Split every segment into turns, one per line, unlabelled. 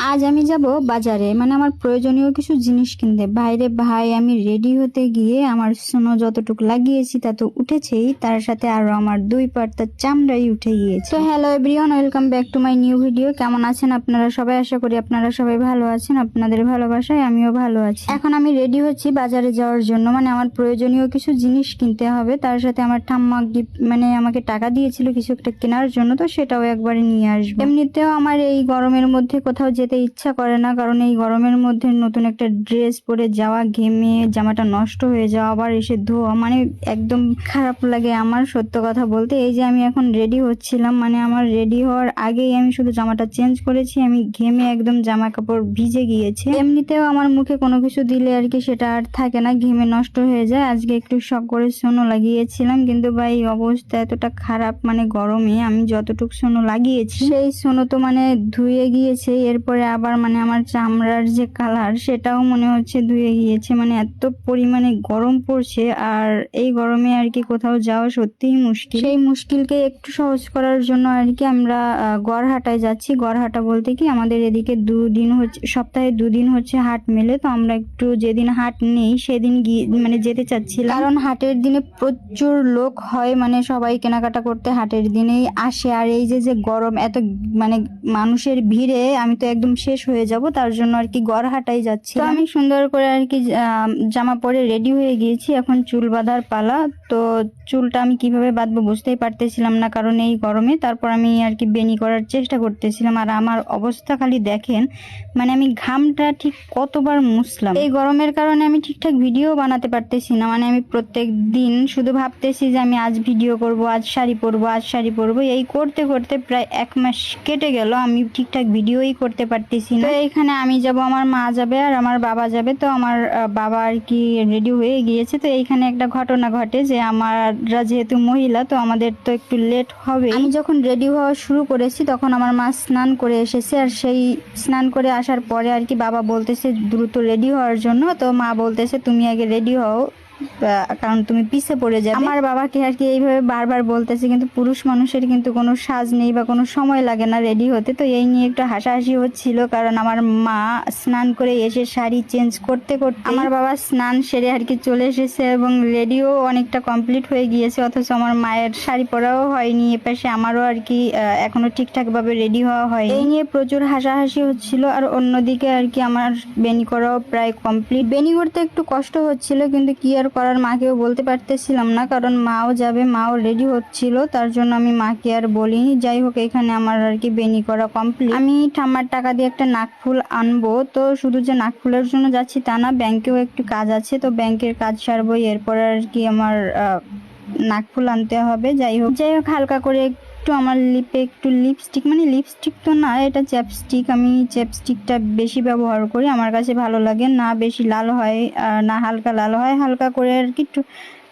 আজ আমি যাব বাজারে, মানে আমার প্রয়োজনীয় কিছু জিনিস কিনতে। বাইরে ভাই, আমি রেডি হতে গিয়ে আমার সোনো যতটুকু লাগিয়েছি তা তো উঠেছেই, তার সাথে আরো আমার 2 পার্ট চামড়াই উঠে গিয়েছে। তো hello everyone, welcome back to my new video. কেমন আছেন আপনারা সবাই? আশা করি আপনারা সবাই ভালো আছেন। আপনাদের ভালোবাসায় আমিও ভালো আছি। এখন আমি রেডি হচ্ছি বাজারে যাওয়ার জন্য, মানে আমার প্রয়োজনীয় কিছু জিনিস কিনতে হবে। তার সাথে আমার ঠাম্মা মানে আমাকে টাকা দিয়েছিল কিছু একটা কেনার জন্য, তো সেটাও একবারে নিয়ে আসবো। এমনিতেও আমার এই গরমের মধ্যে কোথাও যেতে ইচ্ছা করে না, কারণ এই গরমের মধ্যে নতুন একটা ড্রেস পরে যাওয়া, ঘেমে জামাটা নষ্ট হয়ে যাওয়া, আবার এসে ধোয়া, মানে একদম খারাপ লাগে আমার, সত্য কথা বলতে। এই যে আমি এখন রেডি হচ্ছিলাম, মানে আমার রেডি হওয়ার আগেই আমি শুধু জামাটা চেঞ্জ করেছি, আমি ঘেমে একদম জামা কাপড় ভিজে গিয়েছে। এমনিতেও আমার মুখে কোনো কিছু দিলে আর কি সেটা আর থাকে না, ঘেমে নষ্ট হয়ে যায়। আজকে একটু শখ করে সোনো লাগিয়েছিলাম, কিন্তু ভাই অবস্থা এতটা খারাপ, মানে গরমে আমি যতটুকু সোনো লাগিয়েছি সেই সোনো তো মানে ধুয়ে গিয়েছে। এরপরে আবার মানে আমার চামড়ার যে কালার সেটাও মনে হচ্ছে ধুয়ে গিয়েছে, মানে এত পরিমাণে গরম পড়ছে। আর এই গরমে আর কি কোথাও যাওয়া সত্যিই মুশকিল। সেই মুশকিলকে একটু সহজ করার জন্য আর কি আমরা গড়হাটায় যাচ্ছি। গড়হাটা বলতে কি আমাদের এদিকে সপ্তাহে 2 দিন হচ্ছে হাট মেলে, তো আমরা একটু যেদিন হাট নেই সেদিন গিয়ে মানে যেতে চাচ্ছিলাম, কারণ হাটের দিনে প্রচুর লোক হয়, মানে সবাই কেনাকাটা করতে হাটের দিনেই আসে। আর এই যে গরম, এত মানে মানুষের ভিড়ে আমি তো একদম শেষ হয়ে যাব, তার জন্য আর কি গড়হাটাই যাচ্ছি। তো আমি সুন্দর করে আর কি জামা পরে রেডি হয়ে গিয়েছি, এখন চুল বাঁধার পালা। তো চুলটা আমি কিভাবে বাঁধবো বুঝতেই পারতেছিলাম না, কারণ এই গরমে। তারপর আমি আর কি বেনি করার চেষ্টা করতেছিলাম, আর আমার অবস্থা খালি দেখেন, মানে আমি ঘামটা ঠিক কতবার মুছলাম। এই গরমের কারণে আমি ঠিকঠাক ভিডিও বানাতে পারতেছি না, মানে আমি প্রত্যেক দিন শুধু ভাবতেছি যে আমি আজ ভিডিও করব, আজ শাড়ি পরবো, আজ শাড়ি পরবো, এই করতে করতে প্রায় 1 মাস কেটে গেল, আমি ঠিকঠাক ভিডিওই করতে পারতেছি না। তো এইখানে আমি যাব, আমার মা যাবে আর আমার বাবা যাবে। তো আমার বাবা আর কি রেডি হয়ে গিয়েছে। তো এইখানে একটা ঘটনা ঘটে যে আমরা যেহেতু মহিলা, তো আমাদের তো একটু লেট হবে। আমি যখন রেডি হওয়া শুরু করেছি তখন আমার মা স্নান করে এসেছে, আর সেই স্নান করে আসার পরে আর কি বাবা বলতেছে দ্রুত রেডি হওয়ার জন্য। তো মা বলতেছে তুমি আগে রেডি হও, কারণ তুমি পিছে পড়ে যাবে। আমার বাবাকে আর কি এইভাবে বারবার বলতেছে, কিন্তু পুরুষ মানুষের কিন্তু কোনো সাজ নেই বা কোনো সময় লাগে না রেডি হতে। তো এই নিয়ে একটু হাসাহাসি হচ্ছিল, কারণ আমার মা স্নান করে এসে শাড়ি চেঞ্জ করতে করতে আমার বাবা স্নান সেরে আর কি চলে এসেছে, এবং রেডিও অনেকটা কমপ্লিট হয়ে গিয়েছে, অথচ আমার মায়ের শাড়ি পরাও হয়নি। এপাশে আমারও আর কি এখনো ঠিকঠাক ভাবে রেডি হওয়া হয়। এই নিয়ে প্রচুর হাসাহাসি হচ্ছিল। আর অন্যদিকে আর কি আমার বেনি করাও প্রায় কমপ্লিট। বেনি করতে একটু কষ্ট হচ্ছিল, কিন্তু কি আর করার, মাকেও বলতে পারতেছিলাম না, কারণ মাও যাবে, মাও রেডি হচ্ছিল, তার জন্য আমি মাকে আর বলিনি। যাই হোক, এখানে আমার আর কি বেনি করা কমপ্লিট। আমি ঠাম্মার টাকা দিয়ে একটা নাকফুল আনবো। তো শুধু যে নাকফুলের জন্য যাচ্ছি তা না, ব্যাংকেও একটু কাজ আছে, তো ব্যাংকের কাজ সারবো, এরপর আর কি আমার নাকফুল আনতে হবে। যাই হোক হালকা করে একটু আমার লিপে একটু লিপস্টিক, মানে লিপস্টিক তো না, এটা চ্যাপস্টিক। আমি চ্যাপস্টিকটা বেশি ব্যবহার করি, আমার কাছে ভালো লাগে, না বেশি লাল হয় না হালকা লাল হয়, হালকা করে আর কি একটু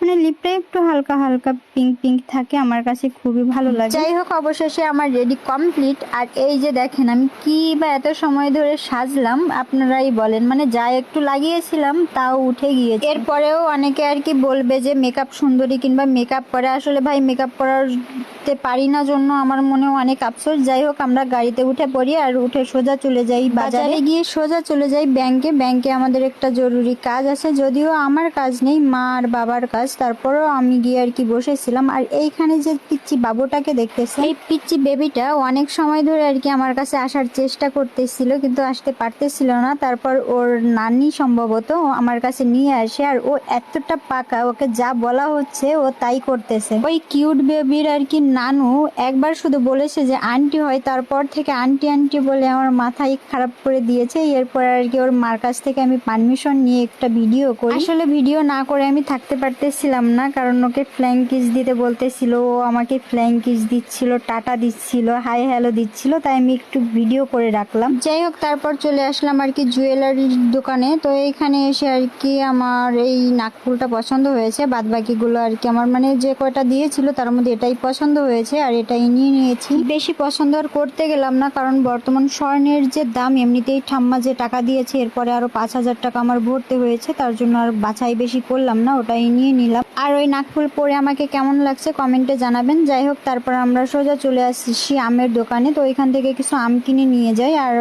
মানে লিপটা একটু হালকা হালকা পিঙ্ক পিঙ্ক থাকে, আমার কাছে খুবই ভালো লাগে। যাই হোক, অবশেষে আমার রেডি কমপ্লিট। আর এই যে দেখেন আমি কি বা এত সময় ধরে সাজলাম, আপনারাই বলেন, মানে যা একটু লাগিয়েছিলাম তাও উঠে গিয়েছে। এরপরেও অনেকে আর কি বলবে যে মেকআপ সুন্দরী কিংবা মেকআপ করে, আসলে ভাই মেকআপ করাতে পারি না জন্য আমার মনেও অনেক আফসোস। যাই হোক, আমরা গাড়িতে উঠে পড়ি আর উঠে সোজা চলে যাই বাজারে, গিয়ে সোজা চলে যাই ব্যাংকে। ব্যাংকে আমাদের একটা জরুরি কাজ আছে, যদিও আমার কাজ নেই, মা আর বাবার কাজ, তারপরেও আমি গিয়ে আর কি বসেছিলাম। আর এইখানে যে পিচ্চি বাবুটাকে দেখতেছে, এই পিচ্চি বেবিটা অনেক সময় ধরে আর কি আমার কাছে আসার চেষ্টা করতেছিল, কিন্তু আসতে পারতেছিল না। তারপর ওর নানি সম্ভবত আমার কাছে নিয়ে আসে, আর ও এতটা পাকা, ওকে যা বলা হচ্ছে ও তাই করতেছে। ওই কিউট বেবির আর কি নানু একবার শুধু বলেছে যে আন্টি হয়, তারপর থেকে আন্টি আন্টি বলে আমার মাথায় খারাপ করে দিয়েছে। এরপর আর কি ওর মার কাছ থেকে আমি পারমিশন নিয়ে একটা ভিডিও করি। আসলে ভিডিও না করে আমি থাকতে পারতেছিলাম না, কারণ ওকে ফ্ল্যাং কিস দিতে বলতেছিল, ও আমাকে ফ্ল্যাং কিস দিচ্ছিল, টাটা দিচ্ছিল, হাই হ্যালো দিচ্ছিল, তাই আমি একটু ভিডিও করে রাখলাম। যাই হোক, তারপর চলে আসলাম আর কি জুয়েলারির দোকানে। তো এইখানে এসে আর কি আমার এই নাকফুলটা পছন্দ হয়েছে, বাদ বাকিগুলো আর কি আমার মানে যে কয়টা দিয়েছিল তার মধ্যে এটাই পছন্দ হয়েছে, আর এটাই নিয়ে নিয়েছি। বেশি পছন্দ আর করতে গেলাম না, কারণ বর্তমান স্বর্ণের যে দাম, এমনিতেই ঠাম্মা যে টাকা দিয়েছে এরপরে আরো 5,000 টাকা আমার ভরতে হয়েছে, তার জন্য আর বাছাই বেশি করলাম না, ওটাই নিয়ে নিলাম। নিলাম। আর ওই নাকফুল পরে আমাকে কেমন লাগছে কমেন্টে জানাবেন। যাই হোক, তারপর আমরা সোজা চলে আসছি আমের দোকানে। তো ওইখান থেকে কিছু আম কিনে নিয়ে যাই আর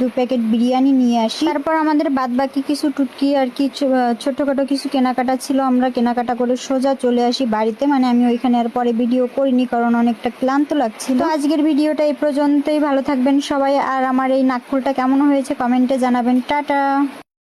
2 প্যাকেট বিরিয়ানি নিয়ে আসি। তারপর আমাদের বাদ বাকি কিছু টুটকি আর কি ছোটখাটো কিছু কেনাকাটা ছিল, আমরা কেনাকাটা করে সোজা চলে আসি বাড়িতে। মানে আমি ওইখানে আর পরে ভিডিও করিনি কারণ অনেকটা ক্লান্ত লাগছিল। তো আজকের ভিডিওটা এই পর্যন্তই। ভালো থাকবেন সবাই। আর আমার এই নাকফুলটা কেমন হয়েছে কমেন্টে জানাবেন। টাটা।